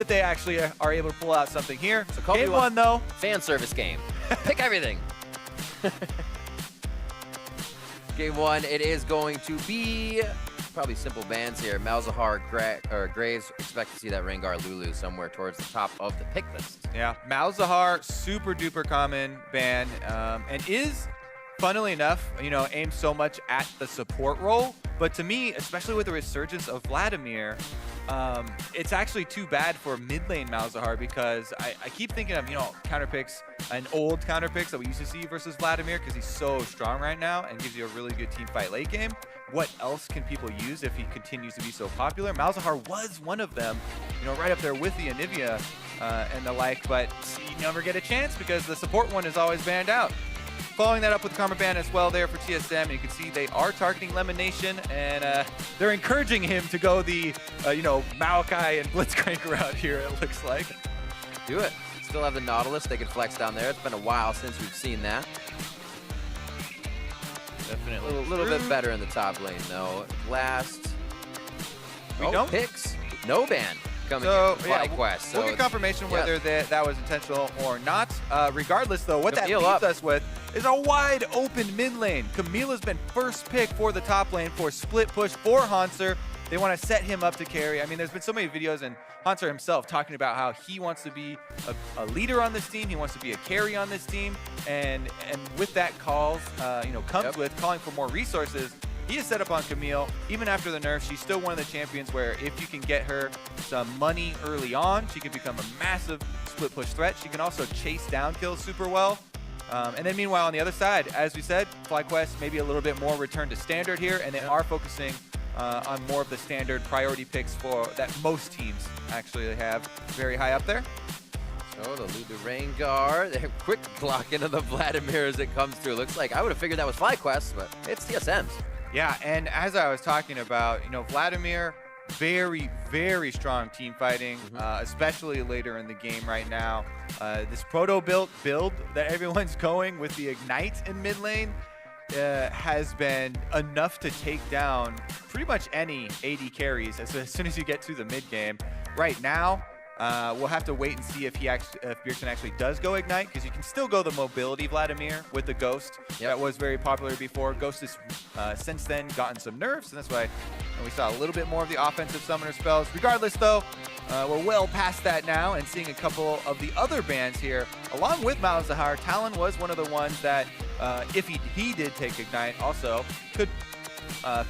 they actually are able to pull out something here. So Game one, though. Fan service game. Pick everything. Game one, it is going to be probably simple bans here. Malzahar, Graves, expect to see that Rengar Lulu somewhere towards the top of the pick list. Yeah, Malzahar, super duper common ban, and is, funnily enough, you know, aimed so much at the support role. But to me, especially with the resurgence of Vladimir, it's actually too bad for mid lane Malzahar, because I keep thinking of, you know, counter picks, an old counter picks that we used to see versus Vladimir, because he's so strong right now and gives you a really good team fight late game. What else can people use if he continues to be so popular? Malzahar was one of them, you know, right up there with the Anivia and the like, but you never get a chance because the support one is always banned out. Following that up with Karma ban as well there for TSM, and you can see they are targeting Lemon Nation, and they're encouraging him to go the, you know, Maokai and Blitzcrank route here, it looks like. Do it. Still have the Nautilus they can flex down there. It's been a while since we've seen that. Definitely. A little bit better in the top lane, though. Last. We don't? Picks. No ban coming So, in. yeah, FlyQuest. So we'll get confirmation whether that was intentional or not. Regardless, though, what that leaves us with is a wide open mid lane. Camilla's been first pick for the top lane for split push for Hanser. They want to set him up to carry. I mean, there's been so many videos, and Hanser himself talking about how he wants to be a leader on this team. He wants to be a carry on this team, and with that calls, you know, comes with calling for more resources. He is set up on Camille. Even after the nerf, she's still one of the champions where if you can get her some money early on, she can become a massive split push threat. She can also chase down kills super well. And then meanwhile, on the other side, as we said, FlyQuest maybe a little bit more return to standard here, and they are focusing on more of the standard priority picks for that most teams actually have very high up there. So the Lulu Rengar, they're quick block into the Vladimir as it comes through. Looks like I would have figured that was FlyQuest, but it's TSM's. Yeah, and as I was talking about, you know, Vladimir, very, very strong team fighting, especially later in the game right now. This proto build that everyone's going with the Ignite in mid lane has been enough to take down pretty much any AD carries as soon as you get to the mid game. Right now, we'll have to wait and see if Bjergsen actually does go Ignite, because you can still go the mobility Vladimir with the Ghost. That was very popular before. Ghost has since then gotten some nerfs, and that's why we saw a little bit more of the offensive summoner spells. Regardless, though, we're well past that now and seeing a couple of the other bans here. Along with Malzahar, Talon was one of the ones that, if he did take Ignite, also could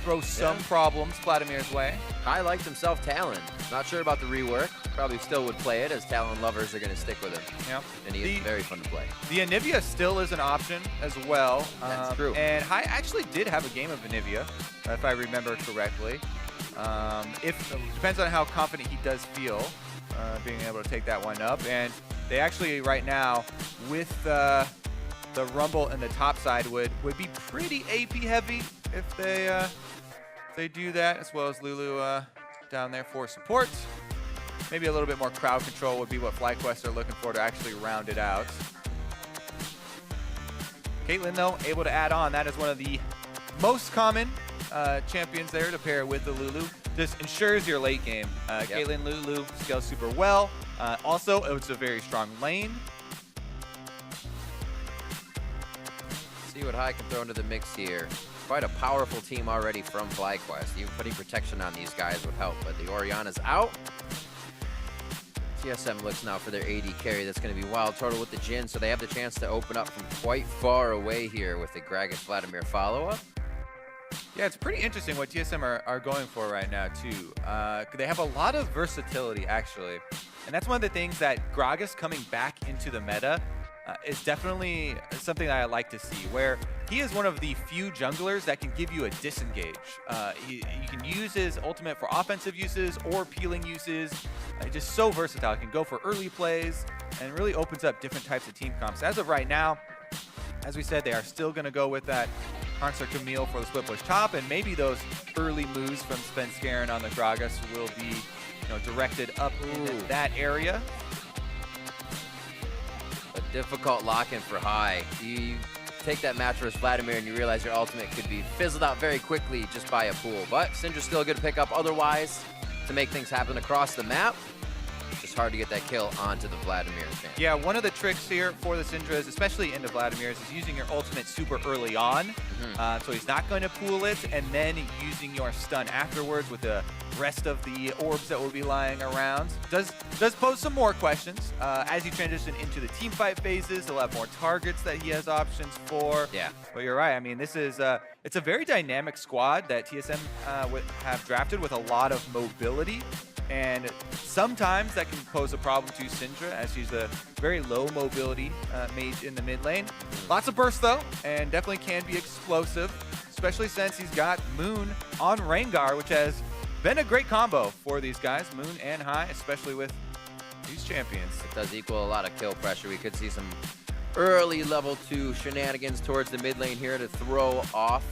throw some problems Vladimir's way. I liked himself Talon. Not sure about the rework. Probably still would play it, as Talon lovers are going to stick with him. Yeah. And he is very fun to play. The Anivia still is an option as well. That's true. And I actually did have a game of Anivia, if I remember correctly. Depends on how confident he does feel being able to take that one up. And they actually right now, with the Rumble in the top side, would be pretty AP heavy if they do that, as well as Lulu down there for support. Maybe a little bit more crowd control would be what FlyQuest are looking for to actually round it out. Caitlyn, though, able to add on. That is one of the most common champions there to pair with the Lulu. Just ensures your late game. Caitlyn, Lulu scales super well. Also, it's a very strong lane. See what High can throw into the mix here. Quite a powerful team already from FlyQuest. Even putting protection on these guys would help, but the Orianna's out. TSM looks now for their AD carry. That's going to be Wild Turtle with the Jhin, so they have the chance to open up from quite far away here with the Gragas Vladimir follow-up. Yeah, it's pretty interesting what TSM are going for right now, too. They have a lot of versatility, actually. And that's one of the things that Gragas coming back into the meta is definitely something that I like to see, where he is one of the few junglers that can give you a disengage. You can use his ultimate for offensive uses or peeling uses. Just so versatile. He can go for early plays and really opens up different types of team comps. As of right now, as we said, they are still going to go with that Hanser Camille for the split push top, and maybe those early moves from Svenskeren on the Gragas will be, directed up into that area. A difficult lock-in for High. You take that match versus Vladimir and you realize your ultimate could be fizzled out very quickly just by a pool. But Syndra's still a good pickup otherwise to make things happen across the map. Just just hard to get that kill onto the Vladimir champ. Yeah, one of the tricks here for the Syndra's, especially into Vladimir's, is using your ultimate super early on. So he's not going to pool it, and then using your stun afterwards with the rest of the orbs that will be lying around. Does pose some more questions. As you transition into the team fight phases, he'll have more targets that he has options for. Yeah. But you're right. I mean, this is it's a very dynamic squad that TSM have drafted with a lot of mobility. And sometimes that can pose a problem to Syndra, as she's a very low mobility mage in the mid lane. Lots of burst though, and definitely can be explosive, especially since he's got Moon on Rengar, which has been a great combo for these guys, Moon and High, especially with these champions. It does equal a lot of kill pressure. We could see some early level 2 shenanigans towards the mid lane here to throw off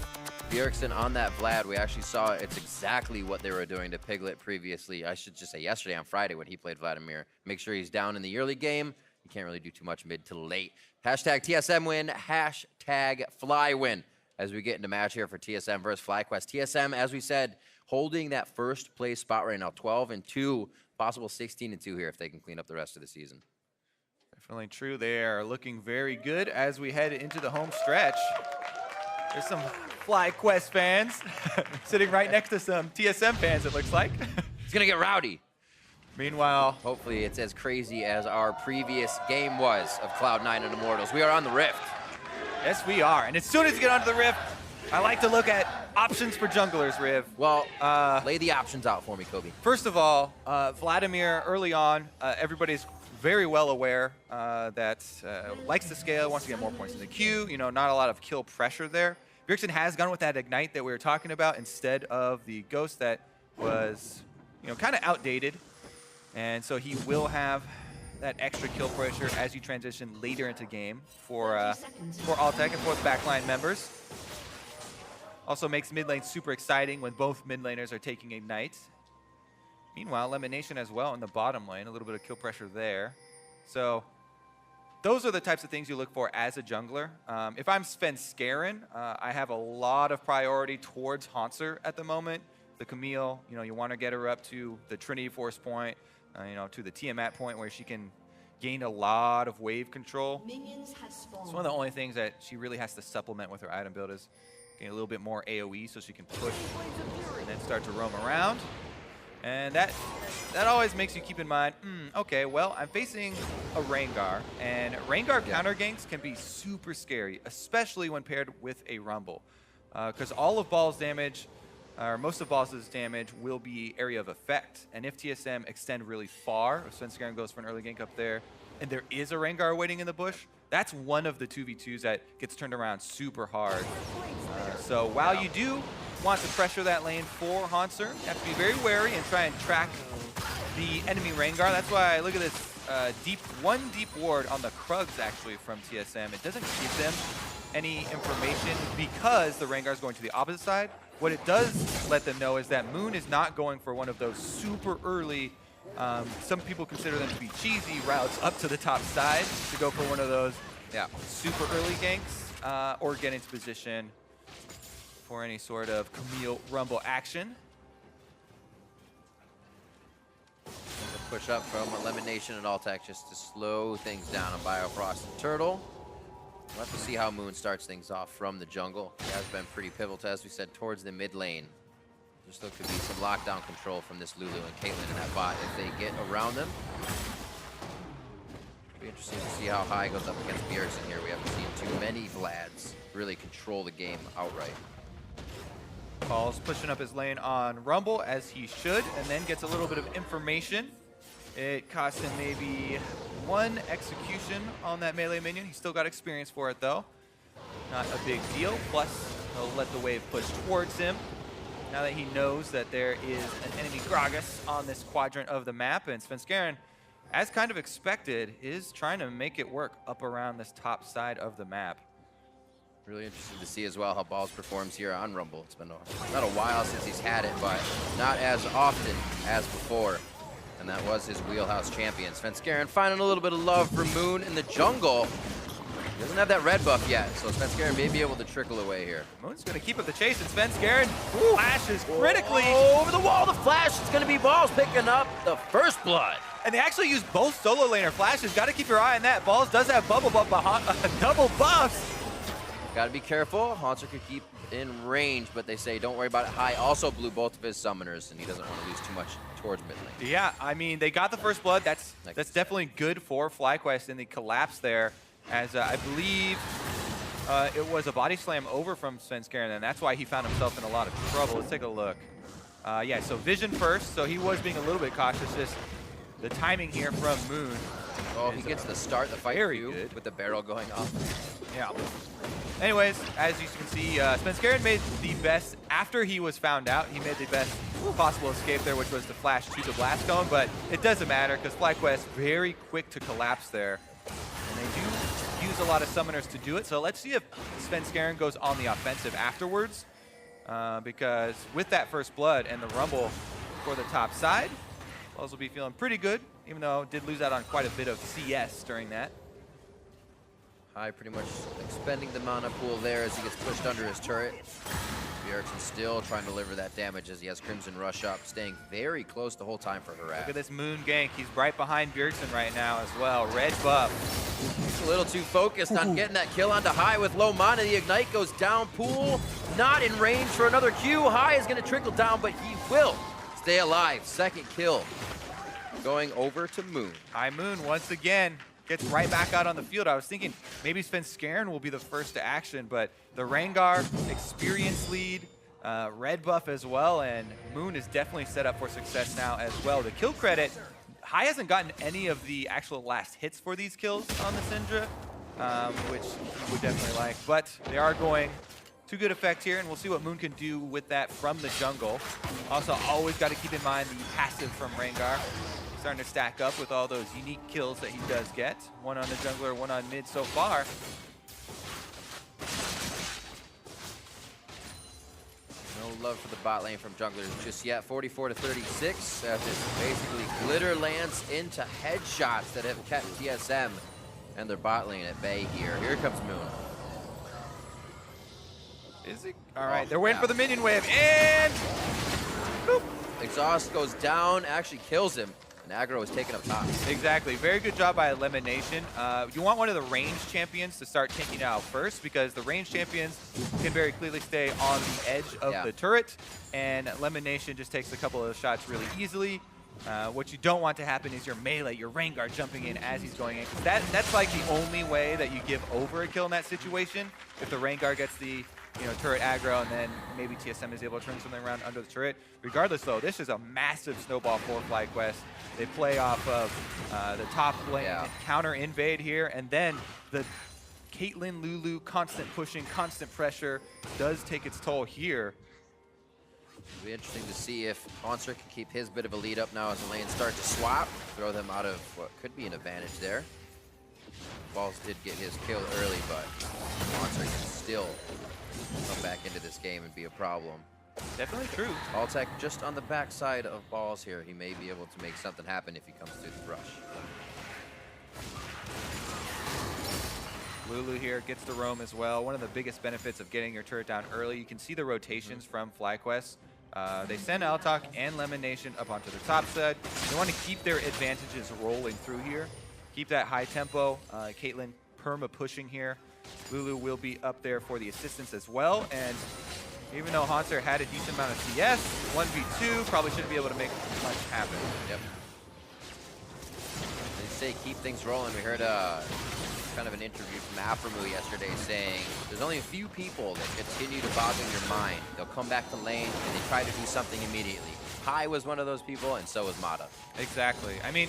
Bjergsen on that Vlad. We actually saw it's exactly what they were doing to Piglet previously. I should just say yesterday on Friday when he played Vladimir. Make sure he's down in the early game. You can't really do too much mid to late. Hashtag TSM win, hashtag fly win as we get into match here for TSM versus FlyQuest. TSM, as we said, holding that first place spot right now, 12-2, possible 16-2 here if they can clean up the rest of the season. Definitely true. They are looking very good as we head into the home stretch. There's some FlyQuest fans sitting right next to some TSM fans, it looks like. It's going to get rowdy. Meanwhile, hopefully it's as crazy as our previous game was of Cloud9 and Immortals. We are on the Rift. Yes, we are. And as soon as you get onto the Rift, I like to look at options for junglers, Riv. Well, lay the options out for me, Kobe. First of all, Vladimir, early on, everybody's very well aware that likes to scale, wants to get more points in the queue. You know, not a lot of kill pressure there. Bjergsen has gone with that Ignite that we were talking about instead of the Ghost that was, you know, kind of outdated. And so he will have that extra kill pressure as you transition later into game for Altec and for the backline members. Also makes mid lane super exciting when both mid laners are taking Ignite. Meanwhile, Elimination as well in the bottom lane, a little bit of kill pressure there. So those are the types of things you look for as a jungler. If I'm Svenskeren, I have a lot of priority towards Hauntzer at the moment. The Camille, you know, you want to get her up to the Trinity Force point, you know, to the Tiamat point where she can gain a lot of wave control. It's one of the only things that she really has to supplement with her item build is getting a little bit more AoE so she can push and then start to roam around. And that always makes you keep in mind, okay, well, I'm facing a Rengar, and Rengar counter ganks can be super scary, especially when paired with a Rumble. Because all of Ball's damage, or most of Ball's damage, will be area of effect. And if TSM extend really far, if Svenskeren goes for an early gank up there, and there is a Rengar waiting in the bush, that's one of the 2v2s that gets turned around super hard. So while you do want to pressure that lane for Hauntzer, you have to be very wary and try and track the enemy Rengar. That's why I look at this one deep ward on the Krugs actually from TSM. It doesn't give them any information because the Rengar is going to the opposite side. What it does let them know is that Moon is not going for one of those super early, some people consider them to be cheesy routes up to the top side to go for one of those super early ganks or get into position for any sort of Camille Rumble action. Push up from Elimination and Altec just to slow things down on Biofrost and Turtle. We'll have to see how Moon starts things off from the jungle. He has been pretty pivotal, as we said, towards the mid lane. Just look to be some lockdown control from this Lulu and Caitlyn in that bot if they get around them. Be interesting to see how High goes up against Bjergsen here. We haven't seen too many Vlads really control the game outright. Paul's pushing up his lane on Rumble as he should, and then gets a little bit of information. It cost him maybe one execution on that melee minion. He still got experience for it though. Not a big deal. Plus, he'll let the wave push towards him. Now that he knows that there is an enemy Gragas on this quadrant of the map, and Svenskeren, as kind of expected, is trying to make it work up around this top side of the map. Really interested to see as well how Balls performs here on Rumble. It's been not a while since he's had it, but not as often as before. And that was his wheelhouse champion. Svenskeren finding a little bit of love for Moon in the jungle. Doesn't have that red buff yet, so Svenskeren may be able to trickle away here. Moon's going to keep up the chase, and Svenskeren flashes critically. Over the wall, the flash. It's going to be Balls picking up the first blood. And they actually use both solo laner flashes. Got to keep your eye on that. Balls does have bubble buff behind, double buffs. Got to be careful. Haunter could keep in range, but they say don't worry about it. High also blew both of his summoners, and he doesn't want to lose too much towards mid lane. Yeah, I mean, they got the first blood. That's definitely good for FlyQuest in the collapse there, as I believe it was a body slam over from Svenskeren, and that's why he found himself in a lot of trouble. Let's take a look. Yeah, so Vision first, so he was being a little bit cautious. Just the timing here from Moon. Oh, he gets to start the fight very too, good with the barrel going off. Yeah. Anyways, as you can see, Svenskeren made the best, after he was found out, he made the best possible escape there, which was to flash to the blast cone, but it doesn't matter because FlyQuest very quick to collapse there. And they do use a lot of summoners to do it, so let's see if Svenskeren goes on the offensive afterwards, because with that first blood and the rumble for the top side, Balls will be feeling pretty good, even though did lose out on quite a bit of CS during that. High pretty much expending the mana pool there as he gets pushed under his turret. Bjergsen still trying to deliver that damage as he has Crimson Rush up, staying very close the whole time for Harad. Look at this Moon gank. He's right behind Bjergsen right now as well. Red buff. He's a little too focused on getting that kill onto High with low mana. The Ignite goes down. Pool not in range for another Q. High is going to trickle down, but he will stay alive. Second kill going over to Moon. High Moon once again gets right back out on the field. I was thinking maybe Svenskeren will be the first to action, but the Rengar experience lead, red buff as well, and Moon is definitely set up for success now as well. The kill credit, High hasn't gotten any of the actual last hits for these kills on the Syndra, which he would definitely like, but they are going to good effect here, and we'll see what Moon can do with that from the jungle. Also, always got to keep in mind the passive from Rengar. Starting to stack up with all those unique kills that he does get. One on the jungler, one on mid so far. No love for the bot lane from junglers just yet. 44 to 36 as this basically glitter lands into headshots that have kept TSM and their bot lane at bay here. Here comes Moon. Is he? All right, they're waiting for the minion wave, and boop. Exhaust goes down, actually kills him. And aggro is taken up top. Exactly. Very good job by Elimination. You want one of the ranged champions to start taking out first, because the ranged champions can very clearly stay on the edge of the turret, and Elimination just takes a couple of shots really easily. What you don't want to happen is your melee, your Rengar jumping in as he's going in. That's like the only way that you give over a kill in that situation. If the Rengar gets the turret aggro, and then maybe TSM is able to turn something around under the turret. Regardless, though, this is a massive snowball for FlyQuest. They play off of the top lane, counter invade here, and then the Caitlyn, Lulu, constant pushing, constant pressure does take its toll here. It'll be interesting to see if Haunter can keep his bit of a lead up now as the lanes start to swap, throw them out of what could be an advantage there. Balls did get his kill early, but Haunter can still come back into this game and be a problem. Definitely true. Altec just on the backside of Balls here. He may be able to make something happen if he comes through the brush. Lulu here gets to roam as well. One of the biggest benefits of getting your turret down early, you can see the rotations from FlyQuest. They send Altok and Lemonation up onto the top side. They want to keep their advantages rolling through here. Keep that high tempo. Caitlyn perma pushing here. Lulu will be up there for the assistance as well, and even though Haunter had a decent amount of CS, 1v2 probably shouldn't be able to make much happen. Yep. They say keep things rolling. We heard kind of an interview from Aframu yesterday saying there's only a few people that continue to boggle your mind. They'll come back to lane and they try to do something immediately. High was one of those people, and so was Mata. Exactly. I mean,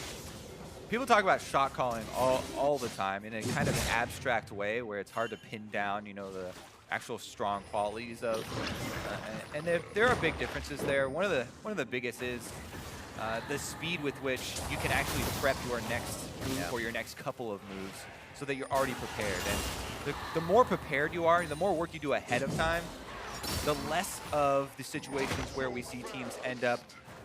people talk about shot calling all the time in a kind of an abstract way where it's hard to pin down, the actual strong qualities of, and there are big differences there. One of the biggest is the speed with which you can actually prep your next move or your next couple of moves so that you're already prepared. And the more prepared you are, the more work you do ahead of time, the less of the situations where we see teams end up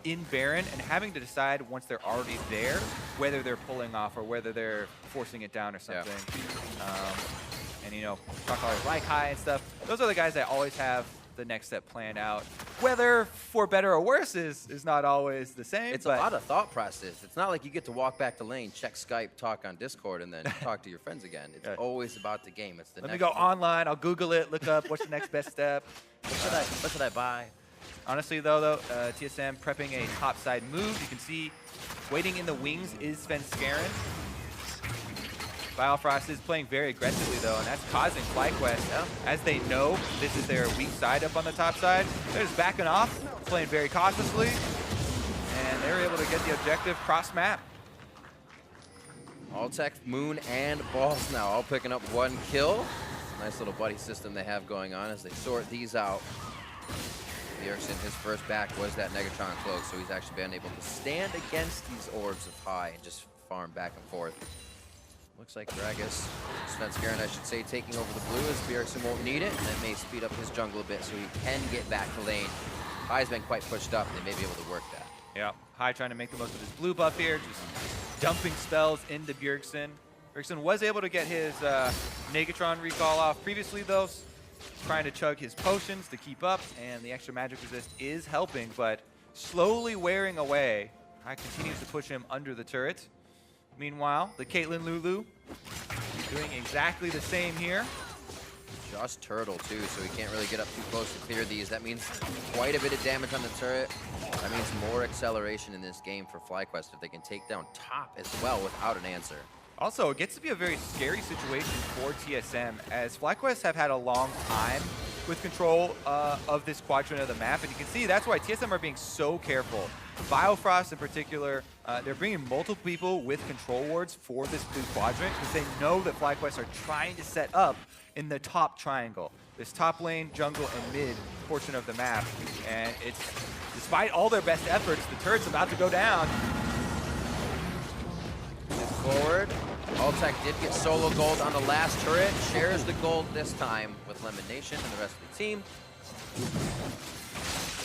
in Baron and having to decide once they're already there whether they're pulling off or whether they're forcing it down or something. and Chocolate Like High and stuff. Those are the guys that always have the next step planned out. Whether for better or worse is not always the same. It's a lot of thought process. It's not like you get to walk back to lane, check Skype, talk on Discord, and then talk to your friends again. It's always about the game. It's the Let me go online. I'll Google it, look up what's the next best step. What should I buy? Honestly, though, TSM prepping a topside move. You can see waiting in the wings is Svenskeren. Biofrost is playing very aggressively, though, and that's causing FlyQuest, as they know this is their weak side up on the top side. They're just backing off, playing very cautiously, and they're able to get the objective cross-map. Alltech, Moon, and Balls now all picking up 1 kill. Nice little buddy system they have going on as they sort these out. Bjergsen, his first back was that Negatron cloak, so he's actually been able to stand against these orbs of high and just farm back and forth. Looks like Gragas, Svenskeren, I should say, taking over the blue as Bjergsen won't need it, and that may speed up his jungle a bit so he can get back to lane. High's been quite pushed up, and they may be able to work that. Yeah, High trying to make the most of his blue buff here, just dumping spells into Bjergsen. Bjergsen was able to get his Negatron recall off previously, though, trying to chug his potions to keep up, and the extra magic resist is helping, but slowly wearing away. High continues to push him under the turret. Meanwhile, the Caitlyn Lulu doing exactly the same here. Just Turtle, too, so he can't really get up too close to clear these. That means quite a bit of damage on the turret. That means more acceleration in this game for FlyQuest if they can take down top as well without an answer. Also, it gets to be a very scary situation for TSM, as FlyQuest have had a long time with control of this quadrant of the map, and you can see that's why TSM are being so careful. Biofrost in particular, they're bringing multiple people with control wards for this blue quadrant because they know that FlyQuest are trying to set up in the top triangle, this top lane, jungle, and mid portion of the map, and it's, despite all their best efforts, the turret's about to go down. Forward. Alltech did get solo gold on the last turret. Shares the gold this time with Lemon Nation and the rest of the team.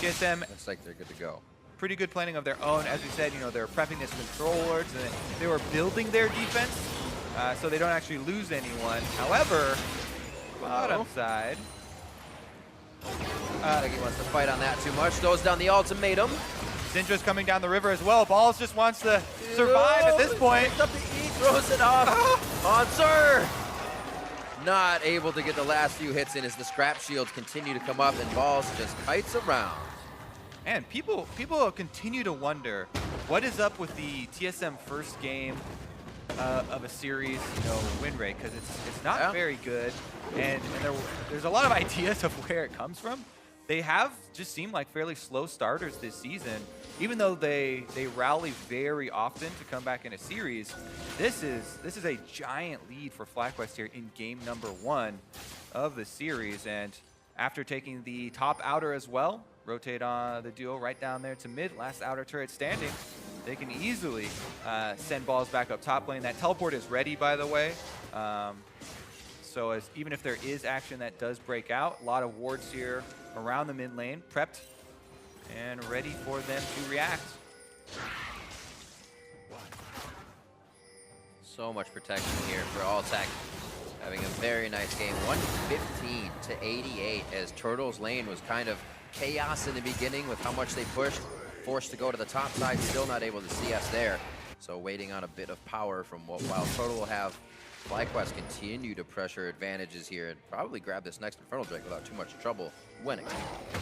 TSM looks like they're good to go. Pretty good planning of their own. As we said, they're prepping this control wards, and they were building their defense so they don't actually lose anyone. However, bottom side. I think he wants to fight on that too much. Throws down the ultimatum. Syndra's coming down the river as well. Balls just wants to survive at this point. Up the E, throws it off. Answer! Not able to get the last few hits in as the scrap shields continue to come up and Balls just kites around. And people continue to wonder what is up with the TSM first game of a series, win rate, because it's not very good, and there's a lot of ideas of where it comes from. They have just seemed like fairly slow starters this season, even though they rally very often to come back in a series. This is a giant lead for FlyQuest here in game number 1 of the series, and after taking the top outer as well, rotate on the duo right down there to mid, last outer turret standing, they can easily send Balls back up top lane. That teleport is ready, by the way. So even if there is action that does break out, a lot of wards here around the mid lane, prepped and ready for them to react. So much protection here for Alltech. Having a very nice game, 115 to 88, as Turtle's lane was kind of chaos in the beginning with how much they pushed. Forced to go to the top side, still not able to see us there. So waiting on a bit of power from while Turtle will have FlyQuest continue to pressure advantages here and probably grab this next Infernal Drake without too much trouble winning.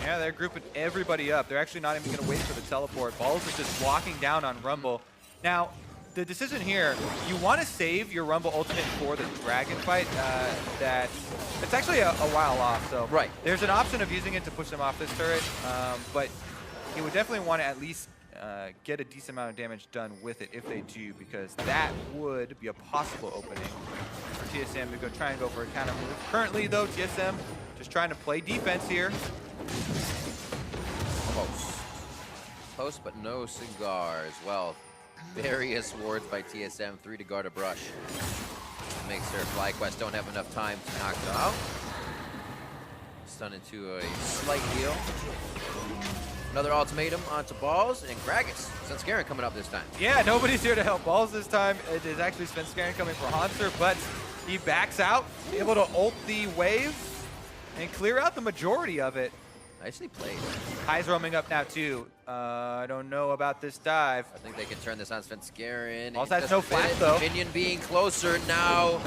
Yeah, they're grouping everybody up. They're actually not even going to wait for the teleport. Balls is just walking down on Rumble. Now, the decision here, you want to save your Rumble ultimate for the dragon fight. It's actually a while off, so there's an option of using it to push them off this turret, but you would definitely want to at least get a decent amount of damage done with it if they do, because that would be a possible opening for TSM to try and go for a counter move. Currently, though, TSM just trying to play defense here. Post, but no cigars. Well, various wards by TSM, 3 to guard a brush. Makes sure FlyQuest don't have enough time to knock them out. Stun into a slight heal. Another ultimatum onto Balls, and Gragas. Svenskeren coming up this time. Yeah, nobody's here to help Balls this time. It is actually Svenskeren coming for Hanser, but He backs out, able to ult the wave and clear out the majority of it. Nicely played. High's roaming up now too. I don't know about this dive. I think they can turn this on Svenskeren. Also has no flash though. Minion being closer now.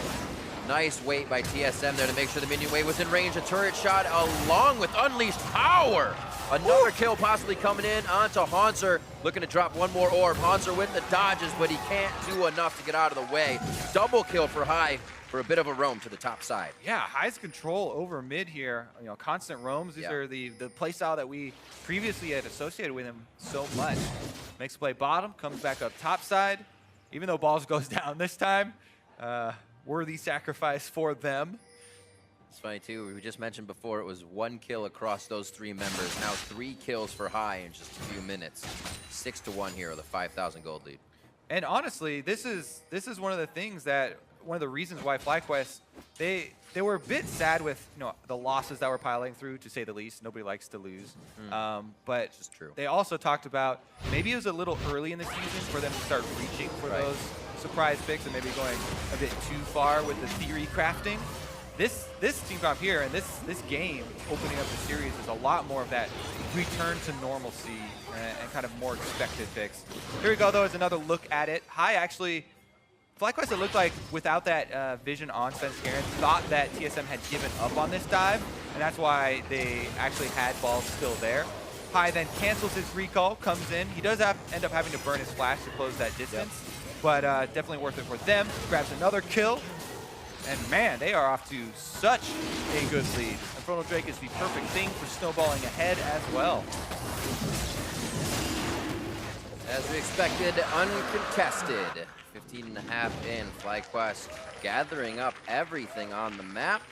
Nice wait by TSM there to make sure the minion wave was in range. A turret shot along with unleashed power. Another kill possibly coming in onto Haunzer. Looking to drop one more orb. Haunzer with the dodges, but he can't do enough to get out of the way. Double kill for High for a bit of a roam to the top side. Yeah, High's control over mid here. You know, constant roams. These are the playstyle that we previously had associated with him so much. Makes a play bottom, comes back up top side. Even though Balls goes down this time, worthy sacrifice for them. It's funny too, we just mentioned before it was 1 kill across those 3 members. Now 3 kills for High in just a few minutes. 6-1 here with a 5,000 gold lead. And honestly, this is one of the things that, one of the reasons why FlyQuest, they were a bit sad with, you know, the losses that were piling through, to say the least. Nobody likes to lose. But Which is true. They also talked about maybe it was a little early in the season for them to start reaching for those surprise picks and maybe going a bit too far with the theory crafting. This team comp here and this game opening up the series is a lot more of that return to normalcy and kind of more expected picks. Here we go though, is another look at it. High actually, FlyQuest, it looked like without that vision on Svenskeren, thought that TSM had given up on this dive, and that's why they actually had Balls still there. High then cancels his recall, comes in. He does end up having to burn his flash to close that distance, but definitely worth it for them. Grabs another kill. And man, they are off to such a good lead. Infernal Drake is the perfect thing for snowballing ahead as well. As we expected, uncontested. 15.5 in. FlyQuest gathering up everything on the map.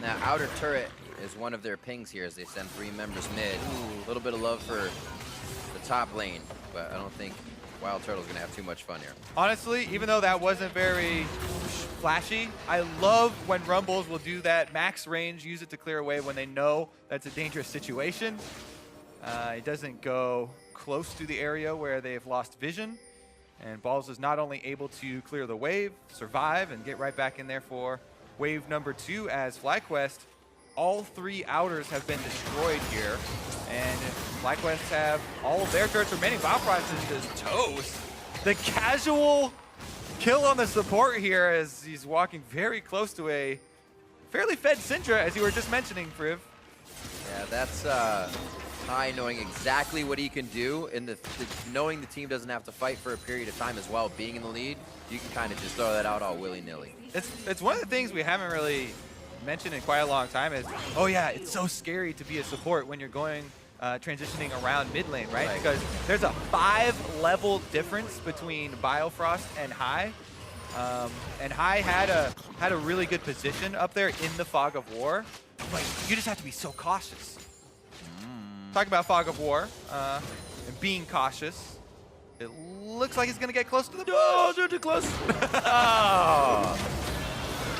Now, outer turret is one of their pings here as they send 3 members mid. A little bit of love for the top lane, but I don't think Wild Turtle's gonna have too much fun here. Honestly, even though that wasn't very flashy, I love when Rumbles will do that max range, use it to clear away when they know that's a dangerous situation. It doesn't go close to the area where they've lost vision. And Balls is not only able to clear the wave, survive, and get right back in there for wave number 2 as FlyQuest. All 3 outers have been destroyed here. And FlyQuest have all of their turrets remaining. Valprice is just toast. The casual kill on the support here as he's walking very close to a fairly fed Syndra, as you were just mentioning, Friv. Yeah, that's High knowing exactly what he can do, and knowing the team doesn't have to fight for a period of time as well. Being in the lead, you can kind of just throw that out all willy-nilly. It's one of the things we haven't really mentioned in quite a long time is, oh yeah, it's so scary to be a support when you're going transitioning around mid lane, right? Because there's a 5-level difference between Biofrost and High. And High had a really good position up there in the Fog of War. But you just have to be so cautious. Talking about Fog of War and being cautious. It looks like he's gonna get close to the too close.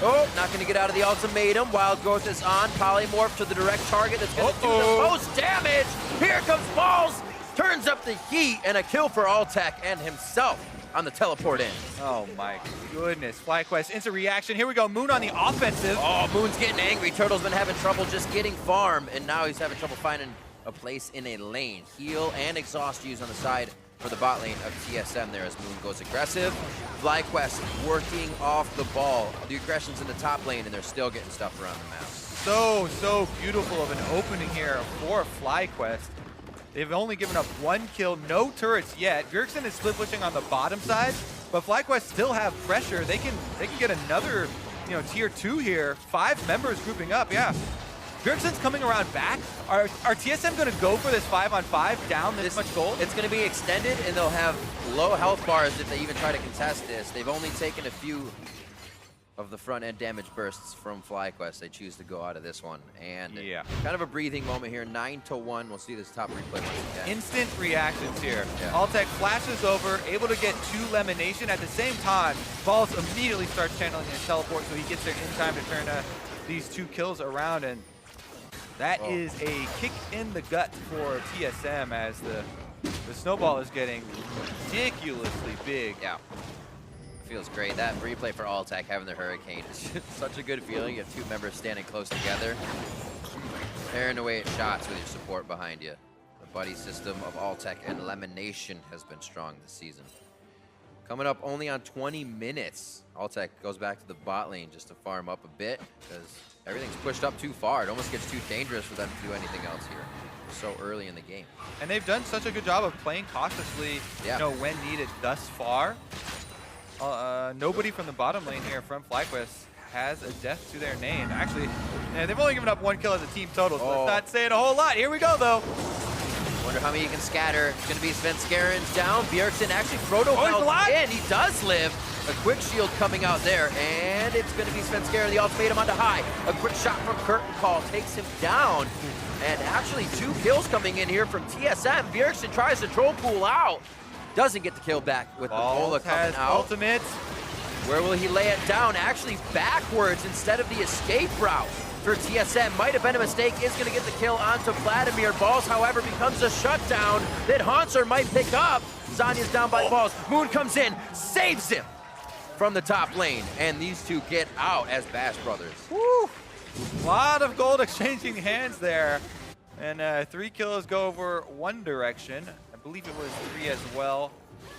Oh, not going to get out of the ultimatum. Wild Growth is on. Polymorph to the direct target that's going to do the most damage. Here comes Balls. Turns up the heat and a kill for Altec and himself on the teleport in. Oh my goodness. FlyQuest, instant reaction. Here we go. Moon on the offensive. Oh, Moon's getting angry. Turtle's been having trouble just getting farm, and now he's having trouble finding a place in a lane. Heal and exhaust use on the side for the bot lane of TSM there as Moon goes aggressive. FlyQuest working off the ball. The aggression's in the top lane, and they're still getting stuff around the map. So beautiful of an opening here for FlyQuest. They've only given up 1 kill, no turrets yet. Bjergsen is split pushing on the bottom side, but FlyQuest still have pressure. They can get another, you know, tier 2 here. 5 members grouping up, yeah. Bjergsen's coming around back. Are TSM going to go for this 5-on-5 down this much gold? It's going to be extended, and they'll have low health bars if they even try to contest this. They've only taken a few of the front-end damage bursts from FlyQuest. They choose to go out of this one. And kind of a breathing moment here. 9-1. We'll see this top replay once again. Instant reactions here. Altec flashes over, able to get 2 Lemonation. At the same time, Balls immediately starts channeling his teleport, so he gets there in time to turn these 2 kills around. And that is a kick in the gut for TSM as the snowball is getting ridiculously big. Yeah. feels great. That replay for Alltech having their Hurricane is just such a good feeling. You have two members standing close together, tearing away at shots with your support behind you. The buddy system of Alltech and Lemonation has been strong this season. Coming up only on 20 minutes. Alltech goes back to the bot lane just to farm up a bit because everything's pushed up too far. It almost gets too dangerous for them to do anything else here so early in the game. And they've done such a good job of playing cautiously, you know, when needed thus far. Nobody from the bottom lane here from FlyQuest has a death to their name. Actually, they've only given up 1 kill as a team total, so that's not saying a whole lot. Here we go, though. Wonder how many you can scatter. It's going to be Svenskaren's down. Bjergsen actually proto in. He does live. A quick shield coming out there, and it's going to be Svenskaren, the ultimatum onto high. A quick shot from Curtain Call takes him down. And actually 2 kills coming in here from TSM. Bjergsen tries to troll pool out. Doesn't get the kill back with the Bola coming out. Ultimate. Where will he lay it down? Actually backwards instead of the escape route for TSM. Might have been a mistake. Is going to get the kill onto Vladimir. Balls, however, becomes a shutdown that Haunter might pick up. Zanya's down by Balls. Moon comes in, saves him from the top lane. And these two get out as Bash Brothers. Woo! A lot of gold exchanging hands there. And 3 kills go over one direction. I believe it was 3 as well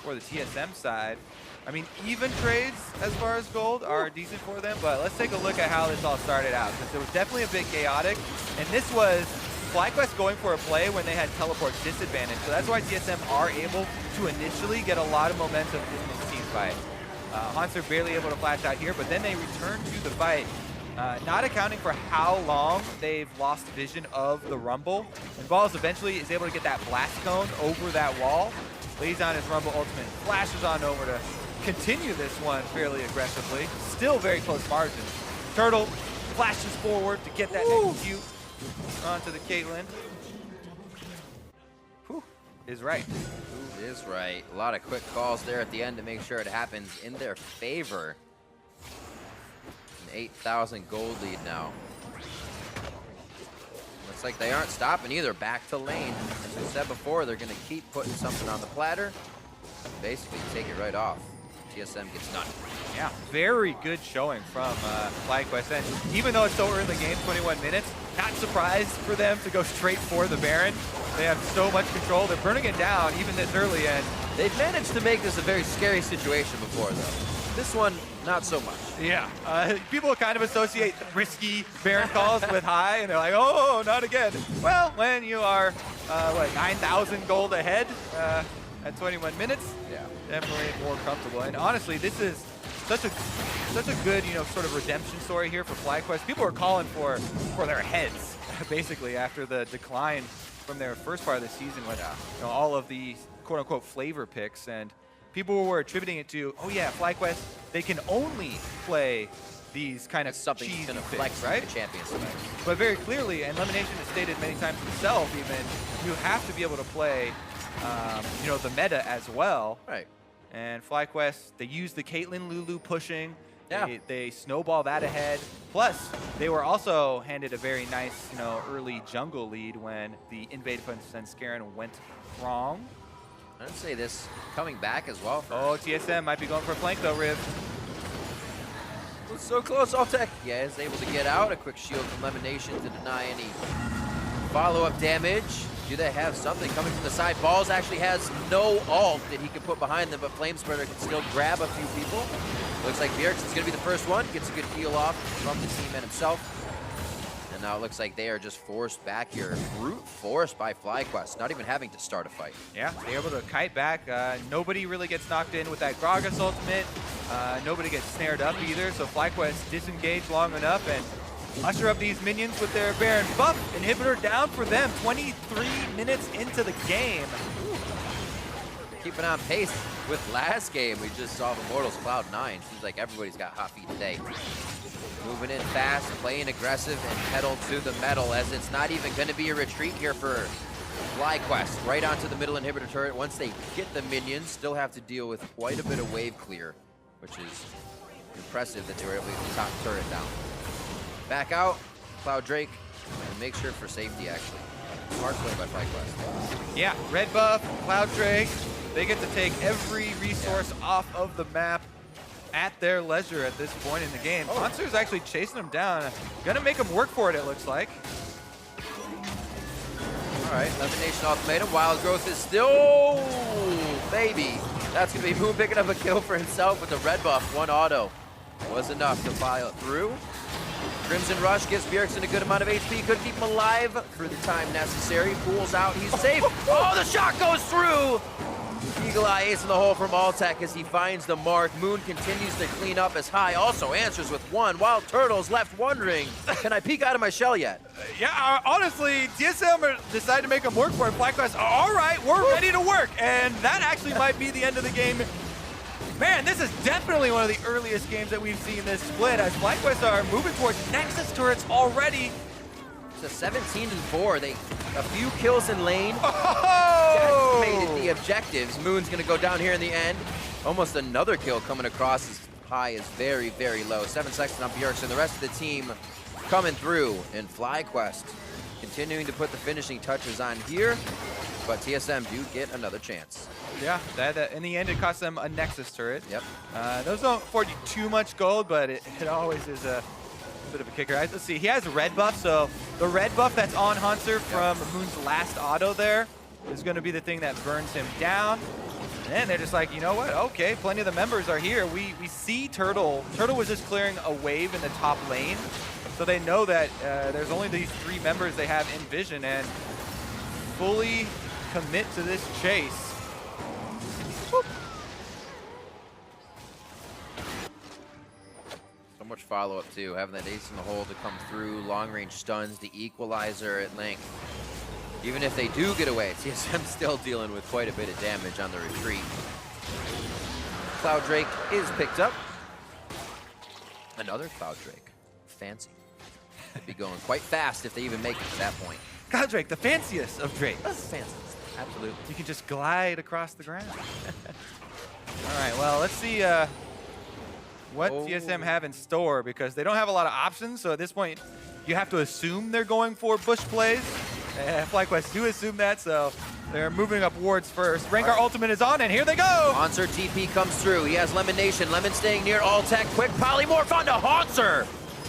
for the TSM side. I mean, even trades as far as gold are decent for them, but let's take a look at how this all started out, because it was definitely a bit chaotic. And this was FlyQuest going for a play when they had teleport disadvantage. So that's why TSM are able to initially get a lot of momentum in this team fight. Haunter barely able to flash out here, but then they return to the fight. Not accounting for how long they've lost vision of the Rumble. And Balls eventually is able to get that blast cone over that wall. Lays on his Rumble ultimate, flashes on over to continue this one fairly aggressively. Still very close margins. Turtle flashes forward to get that execute onto the Caitlyn. Who is right? Who is right? A lot of quick calls there at the end to make sure it happens in their favor. 8,000 gold lead now. Looks like they aren't stopping either. Back to lane. As we said before, they're going to keep putting something on the platter. Basically, take it right off. TSM gets none. Yeah, very good showing from FlyQuest. And even though it's so early in the game, 21 minutes, not surprised for them to go straight for the Baron. They have so much control. They're burning it down even this early, and they've managed to make this a very scary situation before, though. This one, not so much. Yeah, people kind of associate risky Baron calls with high, and they're like, oh, not again. Well, when you are, what, 9,000 gold ahead at 21 minutes, yeah, definitely more comfortable. And honestly, this is such a good, you know, sort of redemption story here for FlyQuest. People are calling for their heads, basically, after the decline from their first part of the season with you know, all of the quote-unquote flavor picks, and people were attributing it to, oh yeah, FlyQuest, they can only play these kind of something cheesy going to picks, flex right? The champions tonight. But very clearly, and Lemonation has stated many times himself even, you have to be able to play, you know, the meta as well. Right. And FlyQuest, they used the Caitlyn Lulu pushing. Yeah. They snowball that ahead. Plus, they were also handed a very nice, you know, early jungle lead when the invade from Svenskaren went wrong. I'd say this coming back as well. Oh, TSM might be going for a flank though, Riv. So close, Alltech. Yeah, is able to get out. A quick shield from Lemonation to deny any follow-up damage. Do they have something coming from the side? Balls actually has no ult that he can put behind them, but Flamespreader can still grab a few people. Looks like Bjergsen's going to be the first one. Gets a good heal off from the team and himself. And now it looks like they are just forced back here. Brute force by FlyQuest, not even having to start a fight. Yeah, they're able to kite back. Nobody really gets knocked in with that Gragas ultimate. Nobody gets snared up either, so FlyQuest disengage long enough and usher up these minions with their Baron buff. Inhibitor down for them, 23 minutes into the game. Keeping on pace with last game. We just saw Immortals Cloud9. Seems like everybody's got hot feet today. Moving in fast, playing aggressive, and pedal to the metal, as it's not even going to be a retreat here for FlyQuest. Right onto the middle inhibitor turret. Once they get the minions, still have to deal with quite a bit of wave clear, which is impressive that they were able to get the top turret down. Back out, Cloud Drake, and make sure for safety, actually. Smart play by FlyQuest. Yeah, red buff, Cloud Drake. They get to take every resource off of the map. at their leisure at this point in the game. Monster's actually chasing them down. Gonna make them work for it, it looks like. All right, Elimination Ultimatum. Wild Growth is still, baby. That's gonna be Moon picking up a kill for himself with the red buff. One auto was enough to file through. Crimson Rush gives Bjergsen a good amount of HP. Could keep him alive for the time necessary. Pulls out, he's safe. Oh, the shot goes through. Eagle Eye ace in the hole from Altec as he finds the mark. Moon continues to clean up as High also answers with one. Wild Turtle's left wondering, can I peek out of my shell yet? Yeah, honestly, TSM decided to make them work for it. FlyQuest, all right, we're ready to work. And that actually might be the end of the game. Man, this is definitely one of the earliest games that we've seen this split as FlyQuest are moving towards Nexus turrets already. It's a 17-4. A few kills in lane. Oh! Decimated the objectives. Moon's gonna go down here in the end. Almost another kill coming across as High is very, very low. 7 seconds on Bjergsen. The rest of the team coming through. And FlyQuest continuing to put the finishing touches on here. But TSM do get another chance. Yeah, that in the end it cost them a Nexus turret. Yep. Those don't afford you too much gold, but it always is a bit of a kicker. Let's see, he has a red buff, so the red buff that's on Hunter from Moon's last auto there is going to be the thing that burns him down. And they're just like, you know what? Okay, plenty of the members are here. We see Turtle. Turtle was just clearing a wave in the top lane, so they know that there's only these 3 members they have in vision and fully commit to this chase. Whoop. So much follow-up too, having that ace in the hole to come through, long-range stuns, the equalizer at length. Even if they do get away, TSM still dealing with quite a bit of damage on the retreat. Cloud Drake is picked up. Another Cloud Drake. Fancy. Could be going quite fast if they even make it to that point. Cloud Drake, the fanciest of Drakes. Fancy. Absolutely. You can just glide across the ground. All right, well, let's see what TSM have in store because they don't have a lot of options. So at this point, you have to assume they're going for bush plays. FlyQuest do assume that, so they're moving up wards first. Rankar ultimate is on, and here they go! Haunter TP comes through. He has Lemonation. Lemon staying near Altec. Quick polymorph onto Haunter.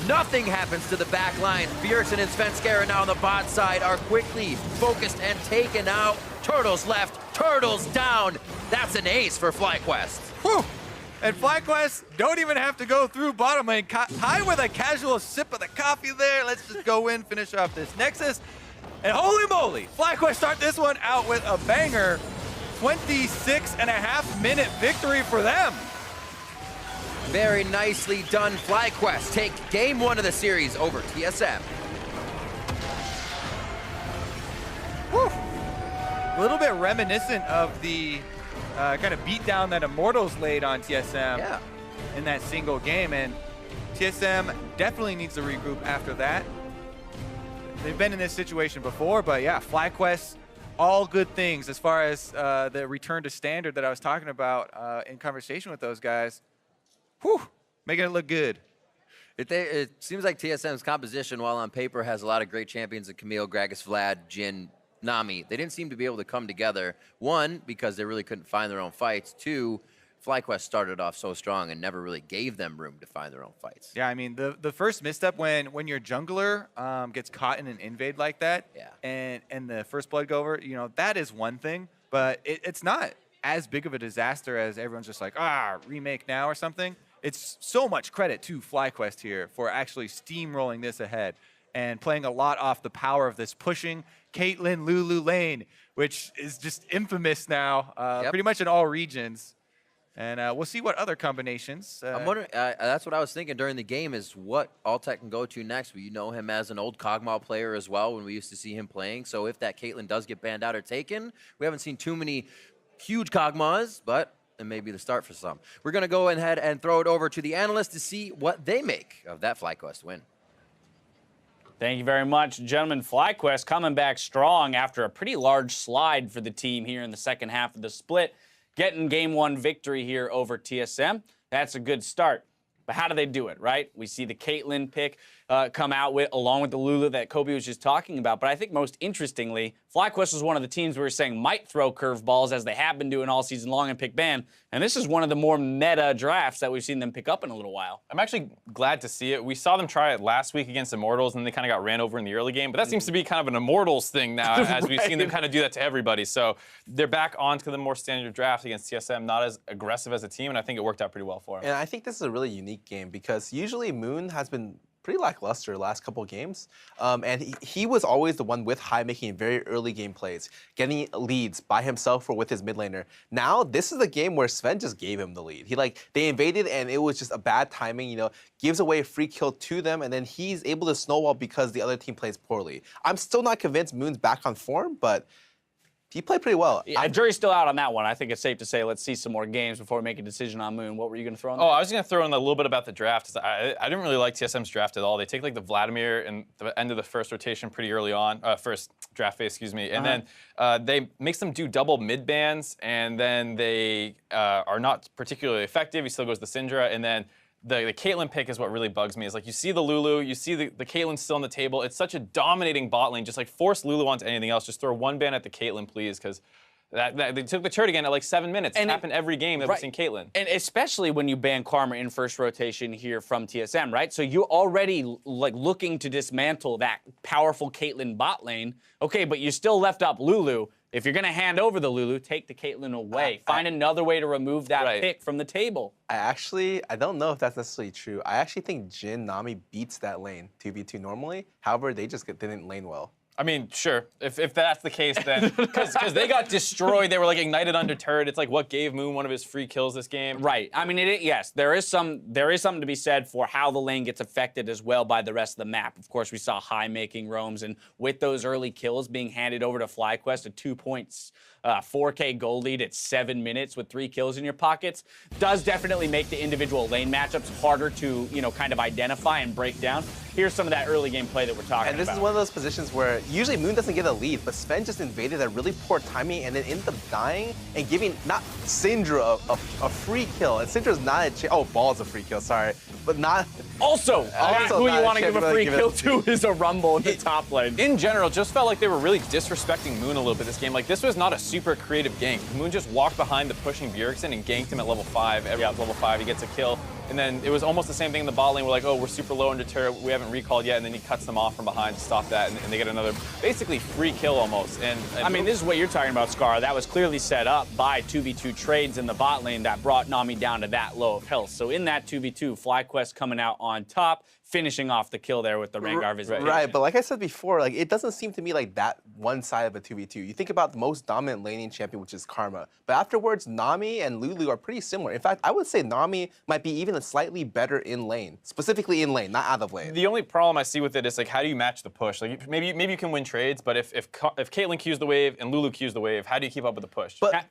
Nothing happens to the back line. Bjergsen and Svenskeren now on the bot side are quickly focused and taken out. Turtles left, Turtles down. That's an ace for FlyQuest. Whew. And FlyQuest don't even have to go through bottom lane. High with a casual sip of the coffee there. Let's just go in, finish off this Nexus. And holy moly, FlyQuest start this one out with a banger. 26.5-minute victory for them. Very nicely done. FlyQuest take game 1 of the series over TSM. Whew. A little bit reminiscent of the kind of beatdown that Immortals laid on TSM in that single game. And TSM definitely needs to regroup after that. They've been in this situation before, but yeah, FlyQuest, all good things as far as the return to standard that I was talking about in conversation with those guys. Whew, making it look good. It seems like TSM's composition, while on paper has a lot of great champions in Camille, Gragas, Vlad, Jhin, Nami, they didn't seem to be able to come together. 1, because they really couldn't find their own fights. 2, FlyQuest started off so strong and never really gave them room to find their own fights. Yeah, I mean, the first misstep when your jungler gets caught in an invade like that, and the first blood go over, you know, that is one thing, but it's not as big of a disaster as everyone's just like, remake now or something. It's so much credit to FlyQuest here for actually steamrolling this ahead and playing a lot off the power of this pushing Caitlyn Lulu lane, which is just infamous now, pretty much in all regions. And we'll see what other combinations. I'm wondering, that's what I was thinking during the game is what Altec can go to next. We know him as an old Kog'Maw player as well when we used to see him playing. So if that Caitlyn does get banned out or taken, we haven't seen too many huge Kog'Maws, but it may be the start for some. We're going to go ahead and throw it over to the analysts to see what they make of that FlyQuest win. Thank you very much, gentlemen. FlyQuest coming back strong after a pretty large slide for the team here in the second half of the split. Getting game 1 victory here over TSM. That's a good start. But how do they do it, right? We see the Caitlyn pick come out with, along with the Lulu that Kobe was just talking about. But I think most interestingly, FlyQuest was one of the teams we were saying might throw curveballs as they have been doing all season long and pick ban. And this is one of the more meta drafts that we've seen them pick up in a little while. I'm actually glad to see it. We saw them try it last week against Immortals, and they kind of got ran over in the early game. But that seems to be kind of an Immortals thing now, as we've seen them kind of do that to everybody. So they're back onto the more standard draft against TSM, not as aggressive as a team, and I think it worked out pretty well for them. And I think this is a really unique game because usually Moon has been pretty lackluster the last couple of games. And he was always the one with high making very early game plays, getting leads by himself or with his mid laner. Now, this is the game where Sven just gave him the lead. They invaded and it was just a bad timing, gives away a free kill to them, and then he's able to snowball because the other team plays poorly. I'm still not convinced Moon's back on form, but he played pretty well. Yeah, jury's still out on that one. I think it's safe to say let's see some more games before we make a decision on Moon. What were you going to throw in there? Oh, I was going to throw in a little bit about the draft. I didn't really like TSM's draft at all. They take like the Vladimir in the end of the first rotation pretty early on, first draft phase, excuse me. And then they makes them do double mid bans, and then they are not particularly effective. He still goes the Syndra, and then the Caitlyn pick is what really bugs me. Is like you see the Lulu, you see the Caitlyn still on the table. It's such a dominating bot lane. Just like force Lulu onto anything else. Just throw one ban at the Caitlyn, please, because they took the turret again at like 7 minutes. And it happened every game that we've seen Caitlyn. And especially when you ban Karma in first rotation here from TSM, right? So you're already like looking to dismantle that powerful Caitlyn bot lane. Okay, but you still left up Lulu. If you're going to hand over the Lulu, take the Caitlyn away. Find another way to remove that pick from the table. I don't know if that's necessarily true. I actually think Jhin Nami beats that lane 2v2 normally. However, they just didn't lane well. I mean, sure. If that's the case, then because they got destroyed, they were like ignited under turret. It's like what gave Moon one of his free kills this game. Right. I mean, yes, there is something to be said for how the lane gets affected as well by the rest of the map. Of course, we saw high making roams, and with those early kills being handed over to FlyQuest, a 2 points. 4K gold lead at 7 minutes with 3 kills in your pockets does definitely make the individual lane matchups harder to, kind of identify and break down. Here's some of that early game play that we're talking about. And this is one of those positions where usually Moon doesn't get a lead, but Sven just invaded at really poor timing and then ended up dying and giving not Syndra a free kill. And Syndra's not a chance. Oh, Ball's a free kill, sorry. But not. Also who you want to give a free kill to is a Rumble in the top lane. In general, just felt like they were really disrespecting Moon a little bit this game. Like, this was not a super creative gank. Moon just walked behind the pushing Bjergsen and ganked him at level 5. Everyone's level 5, he gets a kill. And then it was almost the same thing in the bot lane. We're like, oh, we're super low under turret. We haven't recalled yet. And then he cuts them off from behind to stop that. And they get another basically free kill almost. And I mean, this is what you're talking about, Scar. That was clearly set up by 2v2 trades in the bot lane that brought Nami down to that low of health. So in that 2v2, FlyQuest coming out on top, finishing off the kill there with the Rengar visitation. Right, but like I said before, like it doesn't seem to me like that one side of a 2v2. You think about the most dominant laning champion, which is Karma. But afterwards, Nami and Lulu are pretty similar. In fact, I would say Nami might be even slightly better in lane, specifically in lane, not out of lane. The only problem I see with it is like, how do you match the push? Like maybe you can win trades, but if Caitlyn queues the wave and Lulu queues the wave, how do you keep up with the push? But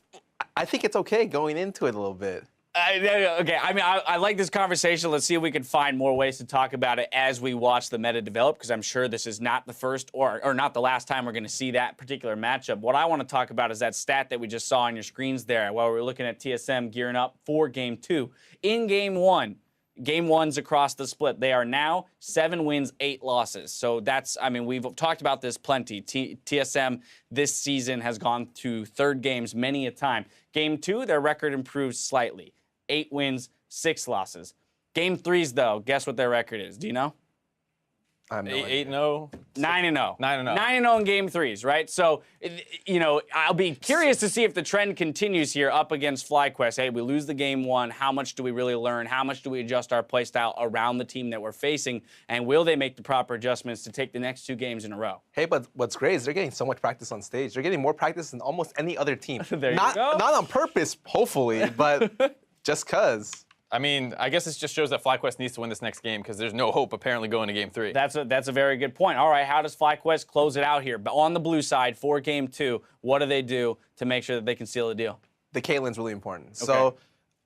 I think it's okay going into it a little bit. Okay, I mean, I like this conversation. Let's see if we can find more ways to talk about it as we watch the meta develop, because I'm sure this is not the first or not the last time we're going to see that particular matchup. What I want to talk about is that stat that we just saw on your screens there while we were looking at TSM gearing up for Game 2. In Game 1, Game 1's across the split. They are now 7 wins, 8 losses. So that's, I mean, we've talked about this plenty. TSM this season has gone to third games many a time. Game 2, their record improves slightly. 8 wins, 6 losses. Game 3's, though, guess what their record is? Do you know? I have no idea. 8-0? 9-0. 9-0. 9-0 in Game 3s, right? So, I'll be curious to see if the trend continues here up against FlyQuest. Hey, we lose the Game 1. How much do we really learn? How much do we adjust our playstyle around the team that we're facing? And will they make the proper adjustments to take the next 2 games in a row? Hey, but what's great is they're getting so much practice on stage. They're getting more practice than almost any other team. There you not, go. Not on purpose, hopefully, but just because. I mean, I guess it just shows that FlyQuest needs to win this next game because there's no hope apparently going to Game 3. That's a very good point. All right, how does FlyQuest close it out here? But on the blue side for Game 2, what do they do to make sure that they can seal the deal? The Caitlyn's really important. So,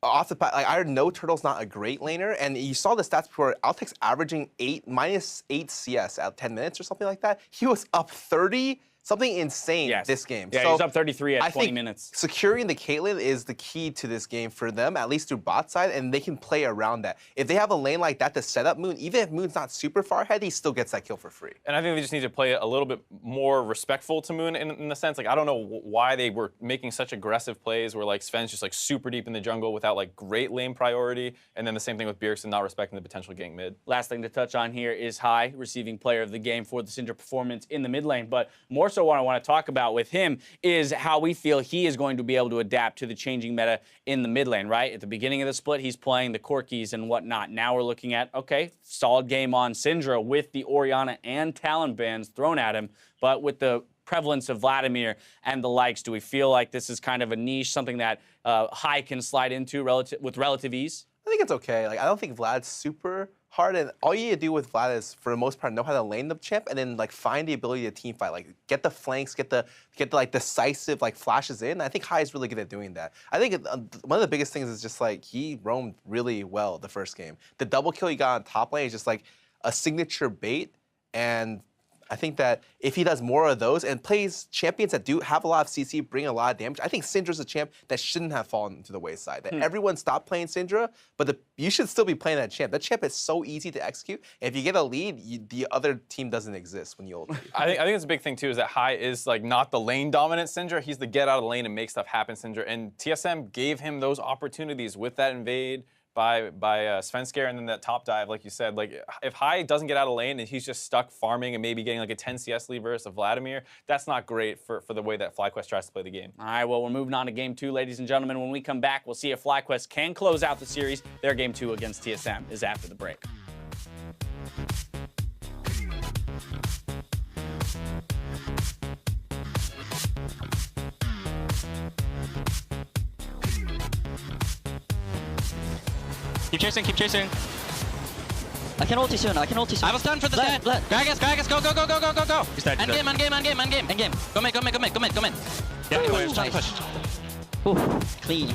off the bat, like, I know Turtle's not a great laner, and you saw the stats before. Altek's averaging -8 CS at 10 minutes or something like that. He was up 30 something insane Yes. this game. Yeah, so he's up 33 at I 20 think minutes. securing the Caitlyn is the key to this game for them, at least through bot side, and they can play around that. If they have a lane like that to set up Moon, even if Moon's not super far ahead, he still gets that kill for free. And I think they just need to play a little bit more respectful to Moon in the sense, like, I don't know why they were making such aggressive plays where, like, Sven's just, like, super deep in the jungle without, like, great lane priority. And then the same thing with Bjergsen not respecting the potential of getting mid. Last thing to touch on here is Hai receiving player of the game for the Syndra performance in the mid lane. But more so what I want to talk about with him is how we feel he is going to be able to adapt to the changing meta in the mid lane, right? At the beginning of the split, he's playing the Corkis and whatnot. Now we're looking at, okay, solid game on Syndra with the Orianna and Talon bans thrown at him. But with the prevalence of Vladimir and the likes, do we feel like this is kind of a niche, something that Hai can slide into with relative ease? I think it's okay. Like, I don't think Vlad's super hard, and all you need to do with Vlad is, for the most part, know how to lane the champ, and then like find the ability to team fight, like get the flanks, get the like decisive like flashes in. I think Hai is really good at doing that. I think one of the biggest things is just like he roamed really well the first game. The double kill he got on top lane is just like a signature bait, and I think that if he does more of those and plays champions that do have a lot of CC, bring a lot of damage, I think Syndra's a champ that shouldn't have fallen to the wayside. That everyone stopped playing Syndra, but you should still be playing that champ. That champ is so easy to execute. And if you get a lead, the other team doesn't exist when you ult. I think it's a big thing too is that Hai is like not the lane dominant Syndra. He's the get out of the lane and make stuff happen Syndra. And TSM gave him those opportunities with that invade by Svenskar and then that top dive, like you said. Like, if Hai doesn't get out of lane and he's just stuck farming and maybe getting like a 10 CS lead versus a Vladimir, that's not great for the way that FlyQuest tries to play the game. All right, well, we're moving on to Game 2, ladies and gentlemen. When we come back, we'll see if FlyQuest can close out the series. Their Game 2 against TSM is after the break. Keep chasing, keep chasing. I can ulti soon, I can ulti soon. I have a stun for the Bled, dead. Bled. Gragas, go, go, go, go, go, go, go. He's dead, End game, end game, end game, end game. End game. Go mid, go mid, go mid, go mid, go mid. Yeah, Push, nice. push. Ooh, clean.